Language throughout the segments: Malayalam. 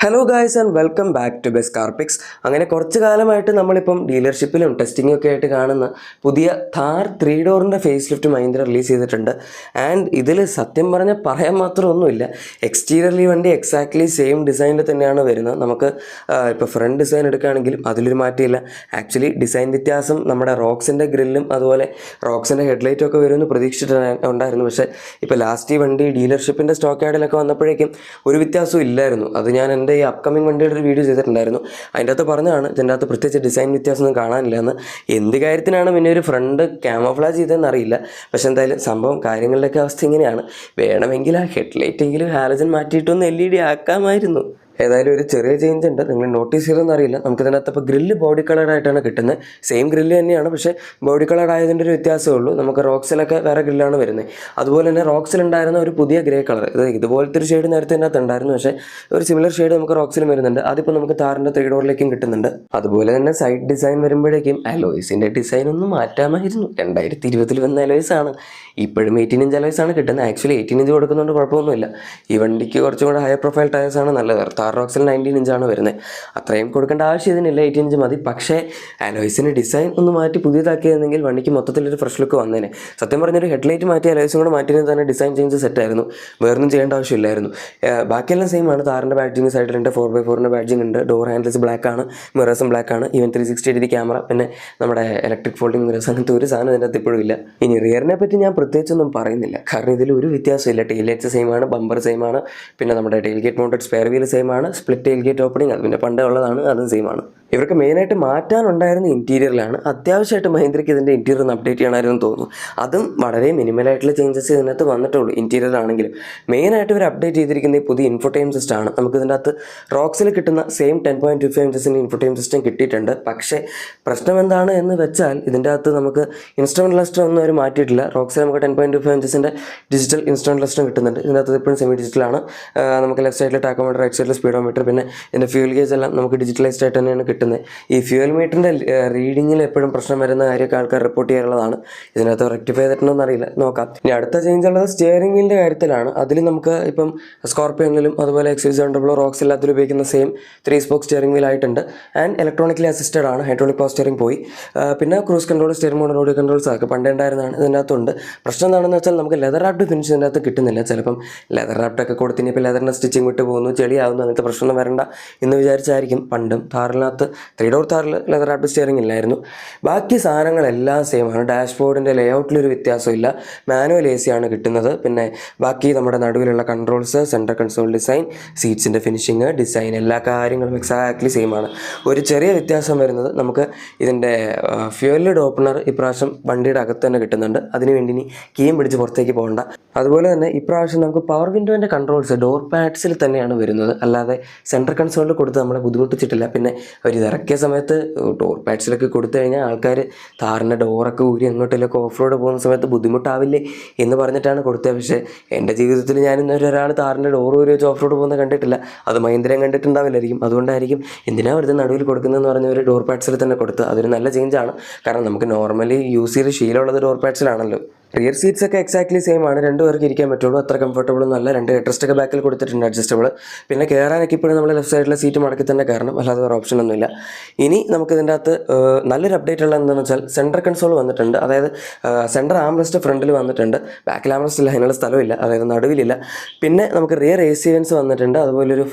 Hello guys and welcome back to best car picks. അങ്ങനെ കുറച്ച് കാലമായിട്ട് നമ്മളിപ്പം ഡീലർഷിപ്പിലും ടെസ്റ്റിങ്ങും ഒക്കെ ആയിട്ട് കാണുന്ന പുതിയ ഥാർ 3 ഡോറിൻ്റെ ഫേസ് ലിഫ്റ്റ് മഹീന്ദ്ര റിലീസ് ചെയ്തിട്ടുണ്ട്. ആൻഡ് ഇതിൽ സത്യം പറഞ്ഞാൽ പറയാൻ മാത്രമൊന്നുമില്ല. എക്സ്റ്റീരിയർലി വണ്ടി എക്സാക്ട്ലി സെയിം ഡിസൈനിൽ തന്നെയാണ് വരുന്നത്. നമുക്ക് ഇപ്പോൾ ഫ്രണ്ട് ഡിസൈൻ എടുക്കുകയാണെങ്കിലും അതിലൊരു മാറ്റമില്ല. ആക്ച്വലി ഡിസൈൻ വ്യത്യാസം നമ്മുടെ റോക്സിൻ്റെ ഗ്രില്ലും അതുപോലെ റോക്സിൻ്റെ ഹെഡ്ലൈറ്റും ഒക്കെ വരുമെന്ന് പ്രതീക്ഷിച്ചിട്ടുണ്ടായിരുന്നു. പക്ഷേ ഇപ്പോൾ ലാസ്റ്റ് ഈ വണ്ടി ഡീലർഷിപ്പിൻ്റെ സ്റ്റോക്ക് ആഡിലൊക്കെ വന്നപ്പോഴേക്കും ഒരു വ്യത്യാസവും ഇല്ലായിരുന്നു. അത് ഞാൻ എൻ്റെ ഈ അപ്കമിങ് വണ്ടിയുടെ ഒരു വീഡിയോ ചെയ്തിട്ടുണ്ടായിരുന്നു. അതിൻ്റെ അകത്ത് പറഞ്ഞതാണ് ഇതിൻ്റെ അകത്ത് പ്രത്യേകിച്ച് ഡിസൈൻ വ്യത്യാസമൊന്നും കാണാനില്ല എന്ന്. എന്ത് കാര്യത്തിനാണ് പിന്നെ ഒരു ഫ്രണ്ട് ക്യാമോഫ്ലാജ് ചെയ്തതെന്ന് അറിയില്ല. പക്ഷെ എന്തായാലും സംഭവം കാര്യങ്ങളുടെയൊക്കെ അവസ്ഥ ഇങ്ങനെയാണ്. വേണമെങ്കിൽ ആ ഹെഡ്ലൈറ്റെങ്കിലും ഹാലജൻ മാറ്റിയിട്ടൊന്ന് LED ആക്കാമായിരുന്നു. ഏതായാലും ഒരു ചെറിയ ചേഞ്ച് ഉണ്ട്, നിങ്ങൾ നോട്ടീസ് ചെയ്തെന്ന് അറിയില്ല. നമുക്ക് ഇതിനകത്ത് ഇപ്പോൾ ഗ്രില്ല് ബോഡി കളറായിട്ടാണ് കിട്ടുന്നത്. സെയിം ഗ്രില്ല് തന്നെയാണ്, പക്ഷേ ബോഡി കളർ ആയതിൻ്റെ ഒരു വ്യത്യാസമേ ഉള്ളൂ. നമുക്ക് റോക്സിലൊക്കെ വേറെ ഗ്രില്ലാണ് വരുന്നത്. അതുപോലെ തന്നെ റോക്സിലുണ്ടായിരുന്ന ഒരു പുതിയ ഗ്രേ കളർ, ഇതുപോലത്തെ ഒരു ഷെയ്ഡ് നേരത്തെ ഇതിനകത്ത് ഉണ്ടായിരുന്നു. പക്ഷേ ഒരു സിമിലർ ഷെയ്ഡ് നമുക്ക് റോക്സിലും വരുന്നുണ്ട്. അതിപ്പോൾ നമുക്ക് താറിൻ്റെ 3 ഡോറിലേക്കും കിട്ടുന്നുണ്ട്. അതുപോലെ തന്നെ സൈഡ് ഡിസൈൻ വരുമ്പോഴേക്കും അലോയ്സിൻ്റെ ഡിസൈൻ ഒന്ന് മാറ്റാമായിരുന്നു. 2020 വന്ന അലോയ്സ് ആണ്. ഇപ്പോഴും 18 ഇഞ്ച് അലോയ്സ് ആണ് കിട്ടുന്നത്. ആക്ച്വലി 18 ഇഞ്ച് കൊടുക്കുന്നതുകൊണ്ട് കുഴപ്പമൊന്നുമില്ല. ഈ വണ്ടിക്ക് കുറച്ചും കൂടെ ഹയർ പ്രൊഫൈൽ ടയേഴ്സ് ആണ് നല്ലത്. താർ റോക്സിൽ 19 ഇഞ്ചാണ് വരുന്നത്. അത്രയും കൊടുക്കേണ്ട ആവശ്യം ഇതിനില്ല, 18 ഇഞ്ച് മതി. പക്ഷേ അലോയ്സിന് ഡിസൈൻ ഒന്ന് മാറ്റി പുതിയതാക്കിയിരുന്നെങ്കിൽ വണ്ടിക്ക് മൊത്തത്തിലൊരു ഫ്രഷ് ലുക്ക് വന്നേനെ. സത്യം പറഞ്ഞൊരു ഹെഡ്ലൈറ്റ് മാറ്റി അലോയ്സും കൂടെ മാറ്റിയത് തന്നെ ഡിസൈൻ ചേഞ്ച് സെറ്റായിരുന്നു. വേറൊന്നും ചെയ്യേണ്ട ആവശ്യമില്ലായിരുന്നു. ബാക്കിയെല്ലാം സെയിം ആണ്. താറിൻ്റെ ബാഡ്ജിങ് സൈഡിലുണ്ട്, 4x4 ബാഡ്ജിങ് ഉണ്ട്, ഡോർ ഹാൻഡിൽസ് ബ്ലാക്ക് ആണ്, മിറേഴ്സും ബ്ലാക്ക് ആണ്, ഈവൻ 360 ക്യാമറ, പിന്നെ നമ്മുടെ ഇലക്ട്രിക് ഫോൾഡിംഗ് മിറേഴ്സ്, അങ്ങനത്തെ ഒരു സാധനം ഇതിൻ്റെ അകത്ത് ഇപ്പോഴും ഇല്ല. ഇനി റിയറിനെ പറ്റി ഞാൻ പ്രത്യേകിച്ചൊന്നും പറയുന്നില്ല, കാരണം ഇതിൽ ഒരു വ്യത്യാസമില്ല. ടെയിൽ ലൈറ്റ്സ് സെയിം ആണ്, ബമ്പർ സെയിം ആണ്, പിന്നെ നമ്മുടെ tailgate mounted spare wheel same ആണ്, സ്പ്ലിറ്റ് ടെയിൽ ഗേറ്റ് ഓപ്പണിംഗ് അത് പിന്നെ പണ്ടേ ഉള്ളതാണ്, അതും സെയിം ആണ്. ഇവർക്ക് മെയിനായിട്ട് മാറ്റാനുണ്ടായിരുന്ന ഇൻറ്റീരിയറിലാണ്. അത്യാവശ്യമായിട്ട് മഹീന്ദ്രയ്ക്ക് ഇതിൻ്റെ ഇൻറ്റീരിയർ ഒന്ന് അപ്ഡേറ്റ് ചെയ്യണമായിരുന്നു തോന്നുന്നു. അതും വളരെ മിനിമലായിട്ടുള്ള ചേഞ്ചസ് ഇതിനകത്ത് വന്നിട്ടുള്ളൂ. ഇൻറ്റീരിയർ ആണെങ്കിലും മെയിനായിട്ട് ഇവർ അപ്ഡേറ്റ് ചെയ്തിരിക്കുന്ന ഈ പുതിയ ഇൻഫോടൈം സിസ്റ്റം ആണ്. നമുക്ക് ഇതിൻ്റെ അകത്ത് റോക്സിൽ കിട്ടുന്ന സെയിം 10.25 ഇഞ്ചസിൻ്റെ ഇൻഫോടൈം സിസ്റ്റം കിട്ടിയിട്ടുണ്ട്. പക്ഷേ പ്രശ്നം എന്താണ് എന്ന് വെച്ചാൽ ഇതിൻ്റെ അകത്ത് നമുക്ക് ഇൻസ്ട്രുമെൻറ്റ് ക്ലസ്റ്റർ ഒന്നും അവർ മാറ്റിയിട്ടില്ല. റോക്സിൽ നമുക്ക് 10.25 ഇഞ്ചസിൻ്റെ ഡിജിറ്റൽ ഇൻസ്ട്രുമെൻറ്റ് ക്ലസ്റ്ററും കിട്ടുന്നുണ്ട്. ഇതിനകത്ത് ഇപ്പോഴും സെമി ഡിജിറ്റലാണ്. നമുക്ക് ലെഫ്റ്റ് സൈഡിൽ ടാക്കോമീറ്റർ, റൈറ്റ് സൈഡിൽ സ്പീഡോമീറ്റർ, പിന്നെ ഇതിൻ്റെ ഫ്യൂൽ ഗേജ് എല്ലാം നമുക്ക് ഡിജിറ്റലൈസ്ഡ് ആയിട്ട് തന്നെയാണ് കിട്ടുന്നത്. ഈ ഫ്യൂൽ മീറ്ററിൻ്റെ റീഡിങ്ങിൽ എപ്പോഴും പ്രശ്നം വരുന്ന കാര്യമൊക്കെ ആൾക്കാർ റിപ്പോർട്ട് ചെയ്യാറുള്ളതാണ്. ഇതിനകത്ത് റെക്ടിഫൈ ചെയ്തിട്ടുണ്ടോയെന്ന് അറിയില്ല, നോക്കാം. ഇനി അടുത്ത ചേഞ്ച് ഉള്ളത് സ്റ്റിയറിംഗ് വീലിൻ്റെ കാര്യത്തിലാണ്. അതിൽ നമുക്ക് ഇപ്പം സ്കോർപ്പിയോനിലും അതുപോലെ XC70 റോക്സ് എല്ലാത്തിലും ഉപയോഗിക്കുന്ന സെയിം 3 സ്പോക്ക് സ്റ്റിയറിംഗ് വീൽ ആയിട്ടുണ്ട്. ആൻഡ് ഇലക്ട്രോണിക്കലി അസിസ്റ്റഡ് ആണ്, ഹൈഡ്രോളിക് പവർ സ്റ്റിയറിംഗ് പോയി. പിന്നെ cruise control, steering mode, road controls ഒക്കെ പണ്ടേ ഉണ്ടായിരുന്നതാണ്, ഇതിനകത്തുണ്ട്. പ്രശ്നം എന്താണെന്ന് വെച്ചാൽ നമുക്ക് ലെതർ റാപ്ഡ് ഫിനിഷ് ഇതിൻ്റെ അകത്ത് കിട്ടുന്നില്ല. ചിലപ്പം ലെതർ റാപ്ഡൊക്കെ കൊടുത്തിന് ഇപ്പോൾ ലെതറിൻ്റെ സ്റ്റിച്ചിങ് വിട്ട് പോകുന്നു, ചെളിയാവുന്നു, അങ്ങനത്തെ പ്രശ്നമൊന്നും വരണ്ട എന്ന് വിചാരിച്ചായിരിക്കും. പണ്ടും താറിനകത്ത് 3 ഡോർ താറിൽ ലെതർ റാപ്ഡ് സ്റ്റിയറിംഗ് ഇല്ലായിരുന്നു. ബാക്കി സാധനങ്ങളെല്ലാം സെയിം ആണ്. ഡാഷ്ബോർഡിൻ്റെ ലേഔട്ടിലൊരു വ്യത്യാസമില്ല. മാനുവൽ AC ആണ് കിട്ടുന്നത്. പിന്നെ ബാക്കി നമ്മുടെ നടുവിലുള്ള കൺട്രോൾസ്, സെൻട്രൽ കൺസോൾ ഡിസൈൻ, സീറ്റ്സിൻ്റെ ഫിനിഷിങ്, ഡിസൈൻ, എല്ലാ കാര്യങ്ങളും എക്സാക്ട്ലി സെയിം ആണ്. ഒരു ചെറിയ വ്യത്യാസം വരുന്നത് നമുക്ക് ഇതിൻ്റെ ഫ്യൂൽ ലിഡ് ഓപ്പണർ ഇപ്രാവശ്യം വണ്ടിയുടെ അകത്ത് തന്നെ കിട്ടുന്നുണ്ട്. അതിനുവേണ്ടി ഇനി കീയും പിടിച്ച് പുറത്തേക്ക് പോകണ്ട. അതുപോലെ തന്നെ ഇപ്രാവശ്യം നമുക്ക് പവർ വിൻഡോൻ്റെ കൺട്രോൾസ് ഡോർ പാഡ്സിൽ തന്നെയാണ് വരുന്നത്, അല്ലാതെ സെൻട്രൽ കൺസോളിൽ കൊടുത്ത് നമ്മളെ ബുദ്ധിമുട്ടിച്ചിട്ടില്ല. പിന്നെ അവർ ഇറക്കിയ സമയത്ത് ഡോർ പാഡ്സിലൊക്കെ കൊടുത്തു കഴിഞ്ഞാൽ ആൾക്കാർ താറിൻ്റെ ഡോറൊക്കെ ഊരി എങ്ങോട്ടെങ്കിലൊക്കെ ഓഫ് റോഡ് പോകുന്ന സമയത്ത് ബുദ്ധിമുട്ടാവില്ലേ എന്ന് പറഞ്ഞിട്ടാണ് കൊടുത്തത്. പക്ഷേ എൻ്റെ ജീവിതത്തിൽ ഞാൻ ഇന്നൊരു ഒരാൾ താറിൻ്റെ ഡോർ ഊരി വെച്ച് ഓഫ് റോഡ് പോകുന്നത് കണ്ടിട്ടില്ല. അത് മഹീന്ദ്രയും കണ്ടിട്ടുണ്ടാവില്ലായിരിക്കും. അതുകൊണ്ടായിരിക്കും എന്തിനാണ് വെറുതെ നടുവിൽ കൊടുക്കുന്നതെന്ന് പറഞ്ഞ ഒരു ഡോർ പാഡ്സിൽ തന്നെ കൊടുത്ത്. അതൊരു നല്ല ചേഞ്ചാണ്. കാരണം നമുക്ക് നോർമലി യൂസ് ചെയ്ത് ശീലമുള്ളത് ഡോർ പാഡ്സിലാണല്ലോ. റിയർ സീറ്റ്സ് ഒക്കെ എക്സാക്ട്ലി സെയിം ആണ്. 2 പേർക്ക് ഇരിക്കാൻ പറ്റുള്ളൂ. അത്ര കംഫർട്ടബിൾ ഒന്നും അല്ല. 2 ഹെഡ്രസ്റ്റ് ഒക്കെ ബാക്കിൽ കൊടുത്തിട്ടുണ്ട്, അഡ്ജസ്റ്റബിൾ. പിന്നെ കയറാനൊക്കെ ഇപ്പോഴും നമ്മൾ ലെഫ്റ്റ് സൈഡിലെ സീറ്റ് മടക്കി തന്നെ കയറണം, അല്ലാതെ വേറെ ഓപ്ഷനൊന്നുമില്ല. ഇനി നമുക്ക് ഇതിൻ്റെ അകത്ത് നല്ലൊരു അപ്ഡേറ്റ് ഉള്ളത് എന്താണെന്ന് വെച്ചാൽ സെൻട്രൽ കൺസോൾ വന്നിട്ടുണ്ട്. അതായത് സെൻട്രൽ ആംറസ്റ്റ് ഫ്രണ്ടിൽ വന്നിട്ടുണ്ട്, ബാക്കിൽ ആംറസ്റ്റ് ഇല്ല, അതിനുള്ള സ്ഥലമില്ല, അതായത് നടുവിലില്ല. പിന്നെ നമുക്ക് റിയർ AC വെൻസ് വന്നിട്ടുണ്ട്. അതുപോലെ ഒരു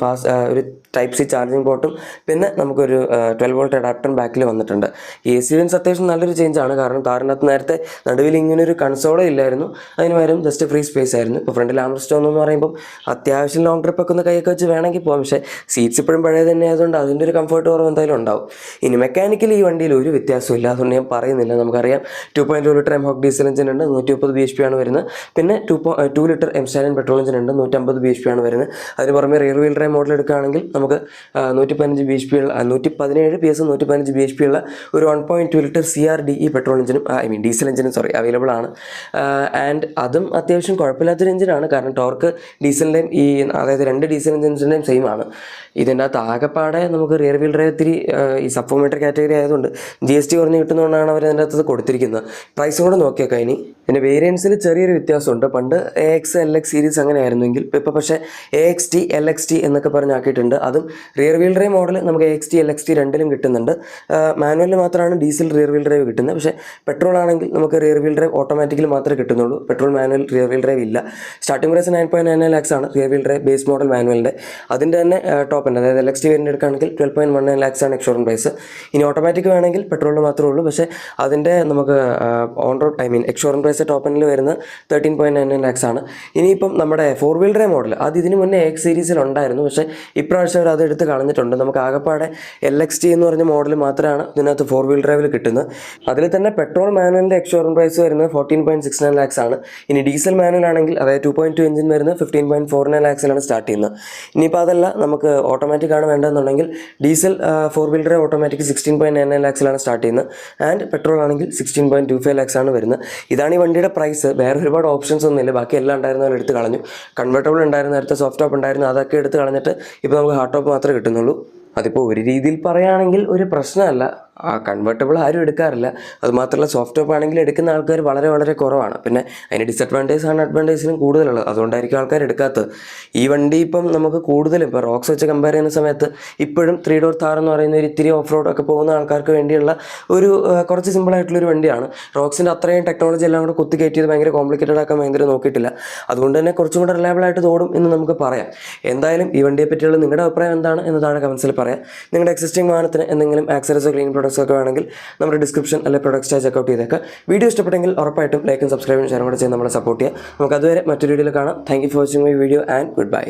ഒരു Type C ചാർജിങ് പോർട്ടും പിന്നെ നമുക്കൊരു 12 വോൾട്ട് അഡാപ്റ്ററും ബാക്കിൽ വന്നിട്ടുണ്ട്. AC വെൻസ് അത്യാവശ്യം നല്ലൊരു ചേഞ്ചാണ്. കാരണം താറിനകത്ത് നേരത്തെ നടുവിൽ ഇങ്ങനെ ഒരു കൺസോളേ ഇല്ലായിരുന്നു. അതിന് പകരം ജസ്റ്റ് ഫ്രീ സ്പേസ് ആയിരുന്നു. ഇപ്പോൾ ഫ്രണ്ടിൽ ആംറസ്റ്റ് എന്ന് പറയുമ്പോൾ അത്യാവശ്യം ലോങ് ട്രിപ്പൊക്കെ ഒന്ന് കൈയൊക്കെ വെച്ച് വേണമെങ്കിൽ പോകാം. പക്ഷേ സീറ്റ്സ് ഇപ്പോഴും പഴയ തന്നെ ആയതുകൊണ്ട് അതിൻ്റെ ഒരു കംഫർട്ട് കുറവ് എന്തായാലും ഉണ്ടാവും. ഇനി മെക്കാനിക്കലി ഈ വണ്ടിയിൽ ഒരു വ്യത്യാസമില്ല, അതുകൊണ്ട് ഞാൻ പറയുന്നില്ല. നമുക്കറിയാം 2.2 ലിറ്റർ എംഹോക്ക് ഡീസൽ എഞ്ചിൻ ഉണ്ട്, 130 bhp ആണ് വരുന്നത്. പിന്നെ 2 ലിറ്റർ എംസ്റ്റാലിൻ പെട്രോൾ എഞ്ചിൻ ഉണ്ട്, 150 bhp ആണ് വരുന്നത്. അതിന് പുറമെ റിയർ വീൽ ഡ്രൈവ് മോഡൽ എടുക്കുകയാണെങ്കിൽ നമുക്ക് 115 bhp ഉള്ള 117 PS 115 bhp ഉള്ള ഒരു 1.2 ലിറ്റർ CRDE പെട്രോൾ എഞ്ചിനും ഡീസൽ എഞ്ചിനും അവൈലബിൾ ആണ്. ആൻഡ് അതും അത്യാവശ്യം കുഴപ്പമില്ലാത്തൊരു എഞ്ചിനാണ്. കാരണം ടോർക്ക് ഡീസലിൻ്റെയും അതായത് 2 ഡീസൽ എഞ്ചിൻസിൻ്റെയും സെയിം ആണ്. ഇതിൻ്റെ അകത്ത് ആകെപ്പാടെ നമുക്ക് റിയർ വീൽ ഡ്രൈവ് ഇത്തിരി ഈ സബ്ഫോമീറ്റർ കാറ്റഗറി ആയതുകൊണ്ട് GST കുറഞ്ഞ് കിട്ടുന്നതുകൊണ്ടാണ് അവർ അതിൻ്റെ അകത്ത് കൊടുത്തിരിക്കുന്നത്. പ്രൈസും കൂടെ നോക്കിയേക്കാം. ഇനി പിന്നെ വേരിയൻസിൽ ചെറിയൊരു വ്യത്യാസമുണ്ട്. പണ്ട് AX LX സീരീസ് അങ്ങനെ ആയിരുന്നെങ്കിൽ ഇപ്പോൾ പക്ഷേ AXT LXT എന്നൊക്കെ പറഞ്ഞാക്കിയിട്ടുണ്ട്. അതും റിയർ വീൽ ഡ്രൈവ് മോഡൽ നമുക്ക് AXT LXT രണ്ടിലും കിട്ടുന്നുണ്ട്. മാനുവലിൽ മാത്രമാണ് ഡീസൽ റിയർ വീൽ ഡ്രൈവ് കിട്ടുന്നത്. പക്ഷേ പെട്രോൾ ആണെങ്കിൽ നമുക്ക് റിയർ വീൽ ഡ്രൈവ് ഓട്ടോമാറ്റിക്കൽ മാത്രമേ കിട്ടുന്നുള്ളൂ. Petrol manual rear wheel drive ഇല്ല. സ്റ്റാർട്ടിംഗ് പ്രൈസ് 9.99 lakhs ആണ് rear wheel drive base model മാനുവലിൻ്റെ. അതിൻ്റെ തന്നെ ടോപ്പ് ഉണ്ട്. അതായത് LXT വേരിയൻ്റ് എടുക്കുകയാണെങ്കിൽ 12.19 lakhs ആണ് എക്സ്ഷോറൂം പ്രൈസ്. ഇനി ഓട്ടോമാറ്റിക് വേണമെങ്കിൽ പെട്രോളിൽ മാത്രമേ ഉള്ളൂ. പക്ഷേ അതിൻ്റെ നമുക്ക് on road ex showroom price top എൻഡിൽ വരുന്നത് 13.99 lakhs ആണ്. ഇനിയിപ്പം നമ്മുടെ 4 വീൽ ഡ്രൈവ് മോഡൽ അത് ഇതിന് മുന്നേ AX സീരീസിൽ ഉണ്ടായിരുന്നു. പക്ഷേ ഇപ്രാവശ്യം അവർ അത് എടുത്ത് കളഞ്ഞിട്ടുണ്ട്. നമുക്ക് ആകെപ്പാടെ LXT എന്ന് പറഞ്ഞ മോഡൽ മാത്രമാണ് ഇതിനകത്ത് 4 വീൽ ഡ്രൈവിൽ കിട്ടുന്നത്. അതിൽ തന്നെ പെട്രോൾ മാനുവലിൻ്റെ എക്സ്ഷോറൂം പ്രൈസ് വരുന്നത് 14.69 lakhs ആണ്. ഇനി ഡീസൽ മാനുവൽ ആണെങ്കിൽ അതായത് 2.2 എഞ്ചിൻ വരുന്നത് 15.49 lakhsലാണ് സ്റ്റാർട്ട് ചെയ്യുന്നത്. ഇനിയിപ്പോൾ അതല്ല നമുക്ക് ഓട്ടോമാറ്റിക് ആണ് വേണ്ടതെന്നുണ്ടെങ്കിൽ ഡീസൽ 4 വീൽ ഡ്രൈവ് ഓട്ടോമാറ്റിക് 16.99 lakhsലാണ് സ്റ്റാർട്ട് ചെയ്യുന്നത്. ആൻഡ് പെട്രോൾ ആണെങ്കിൽ 16.25 lakhs ആണ് വരുന്നത്. ഇതാണ് ഈ വണ്ടിയുടെ പ്രൈസ്. വേറെ ഒരുപാട് ഓപ്ഷൻസ് ഒന്നുമില്ല. ബാക്കി എല്ലാം ഉണ്ടായിരുന്നവർ എടുത്ത് കളഞ്ഞു. കൺവെർട്ടബിൾ ഉണ്ടായിരുന്നു, നേരത്തെ സോഫ്റ്റ് ടോപ്പ് ഉണ്ടായിരുന്നു, അതൊക്കെ എടുത്ത് കളഞ്ഞിട്ട് ഇപ്പോൾ നമുക്ക് ഹാർഡ് ടോപ്പ് മാത്രമേ കിട്ടുന്നുള്ളൂ. അതിപ്പോൾ ഒരു രീതിയിൽ പറയുകയാണെങ്കിൽ ഒരു പ്രശ്നമല്ല. കൺവെർട്ടബിൾ ആരും എടുക്കാറില്ല. അതുമാത്രമല്ല സോഫ്റ്റ് ടോപ്പ് ആണെങ്കിൽ എടുക്കുന്ന ആൾക്കാർ വളരെ വളരെ കുറവാണ്. പിന്നെ അതിന് ഡിസഡ്വാൻറ്റേജാണ് അഡ്വാൻറ്റേജിനും കൂടുതലുള്ളത്. അതുകൊണ്ടായിരിക്കും ആൾക്കാർ എടുക്കാത്തത്. ഈ വണ്ടി ഇപ്പം നമുക്ക് കൂടുതലും ഇപ്പോൾ റോക്സ് വെച്ച് കമ്പയർ ചെയ്യുന്ന സമയത്ത് ഇപ്പോഴും 3 ഡോർ താർ എന്ന് പറയുന്ന ഒരു ഇത്തിരി ഓഫ് റോഡ് ഒക്കെ പോകുന്ന ആൾക്കാർക്ക് വേണ്ടിയുള്ള ഒരു കുറച്ച് സിമ്പിളായിട്ടുള്ളൊരു വണ്ടിയാണ്. റോക്സിൻ്റെ അത്രയും ടെക്നോളജി എല്ലാം കൂടെ കുത്തി കയറ്റിയത് ഭയങ്കര കോംപ്ലിക്കേറ്റഡ് ആക്കാൻ ഭയങ്കര നോക്കിയിട്ടില്ല. അതുകൊണ്ട് തന്നെ കുറച്ചും കൂടെ റിലയബിൾ ആയിട്ട് ഓടും എന്ന് നമുക്ക് പറയാം. എന്തായാലും ഈ വണ്ടിയെ പറ്റിയുള്ള നിങ്ങളുടെ അഭിപ്രായം എന്താണ് എന്ന് താഴെ കമൻസിൽ പറയാം. നിങ്ങളുടെ എക്സിസ്റ്റിംഗ് വാഹനത്തിന് എന്തെങ്കിലും ആക്സറീസോ ക്ലീൻ പ്രൊഡക്ട്സ് ഒക്കെ വേണമെങ്കിൽ നമ്മുടെ ഡിസ്ക്രിപ്ഷൻ അല്ലെങ്കിൽ പ്രൊഡക്ട്സ് ചെക്കൗട്ട് ചെയ്തേക്കാം. വീഡിയോ ഇഷ്ടപ്പെട്ടെങ്കിൽ ഉറപ്പായിട്ടും ലൈക്കും സബ്സ്ക്രൈബും ഷെയറും കൂടെ ചെയ്ത് നമ്മളെ സപ്പോർട്ട് ചെയ്യുക. നമുക്ക് അതുവരെ മറ്റൊരു വീഡിയോയിൽ കാണാം. Thank you for watching my video and good bye.